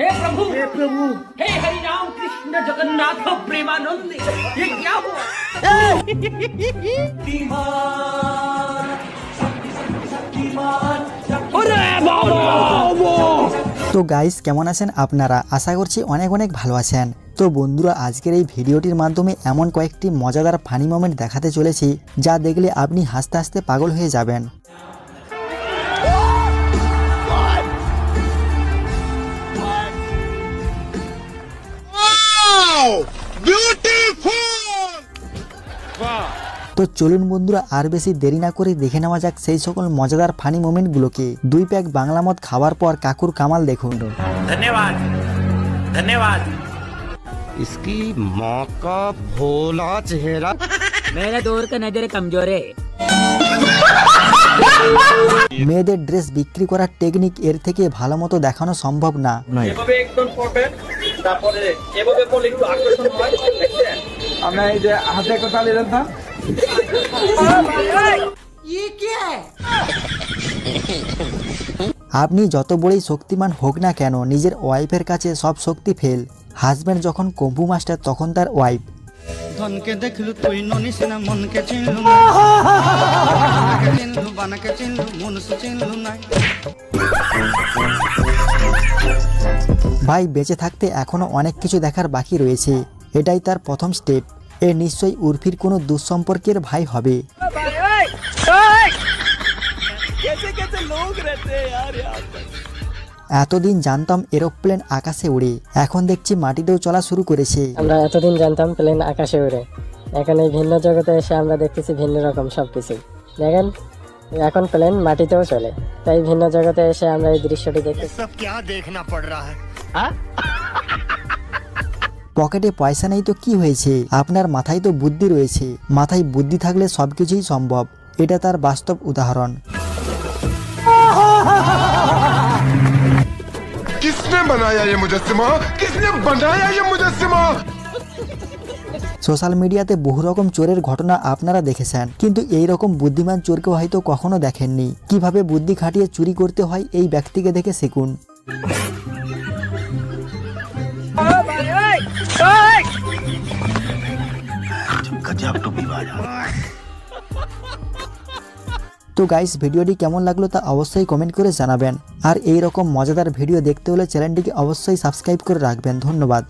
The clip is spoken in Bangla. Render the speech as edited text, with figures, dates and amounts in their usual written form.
हे प्रभु, हे प्रभु, हे हरि राम कृष्ण जगन्नाथ प्रेमानंद, ये क्या हुआ? তো গাইস কেমন আছেন আপনারা? আশা করছি অনেক অনেক ভালো আছেন। তো বন্ধুরা, আজকের এই ভিডিওটির মাধ্যমে এমন কয়েকটি মজাদার ফানি মোমেন্ট দেখাতে চলেছি যা দেখলে আপনি হাসতে হাসতে পাগল হয়ে যাবেন। তো চলুন বন্ধুরা, আর বেশি দেরি না করে দেখে নেওয়া যাক সেই সকল মজাদার ফানি মোমেন্টগুলোকে। 2 প্যাক বাংলা মদ খাওয়ার পর কাকুর কামাল দেখুন। धन्यवाद, धन्यवाद। इसकी माँ का भोला चेहरा। मेरा दौर का नजर कमजोर है। মেয়েদের ড্রেস বিক্রি করার টেকনিক এর থেকে ভালো মতো দেখানো সম্ভব না। এভাবে একদম পড়বেন, তারপরে এভাবে পড়লে একটু আকর্ষণ হয়। দেখছেন, আমরা এই যে হাতে একটা তালি দেন না, আপনি যত বড়ই শক্তিমান হোক না কেন, নিজের ওয়াইফের কাছে সব শক্তি ফেল। হাজব্যান্ড যখন কম্পু মাস্টার তখন তার ওয়াইফ। ধনকে দেখলু তুই ননিস না, মনকে চিনলু না, চিনলু বানাকে চিনলু, মনুষ্য চিনলু না। ভাই বেঁচে থাকতে এখনো অনেক কিছু দেখার বাকি রয়েছে। এটাই তার প্রথম স্টেপ। এ নিশ্চয়ই উর্ফির কোনো দুঃসম্পর্কের ভাই হবে। এতদিন জানতাম এরোপ্লেন আকাশে উড়ে, এখন দেখছি মাটিতেও চলা শুরু করেছে। আমরা এতদিন জানতাম প্লেন আকাশে উড়ে, এখন এই ভিন্ন জগতে এসে আমরা দেখতেছি ভিন্ন রকম সবকিছু। দেখেন, এখন প্লেন মাটিতেও চলে, তাই ভিন্ন জগতে এসে আমরা এই দৃশ্যটি দেখতেছি। सब क्या देखना पड़ रहा है? পকেটে পয়সা নেই তো কি হয়েছে, আপনার মাথায় তো বুদ্ধি রয়েছে। মাথায় বুদ্ধি থাকলে সবকিছুই সম্ভব। এটা তার বাস্তব উদাহরণ। किसने बनाया ये मुजस्सिमा? किसने बनाया ये मुजस्सिमा? সোশ্যাল মিডিয়াতে বহু রকম চোরের ঘটনা আপনারা দেখেছেন, কিন্তু এই রকম বুদ্ধিমান চোরকে হয়তো কখনো দেখেননি। কিভাবে বুদ্ধি খাটিয়ে চুরি করতে হয় এই ব্যক্তিকে দেখে শিখুন। তো গাইস, ভিডিওটি কেমন লাগলো তা অবশ্যই কমেন্ট করে জানাবেন। আর এই রকম মজাদার ভিডিও দেখতে হলে চ্যানেলটিকে অবশ্যই সাবস্ক্রাইব করে রাখবেন। ধন্যবাদ।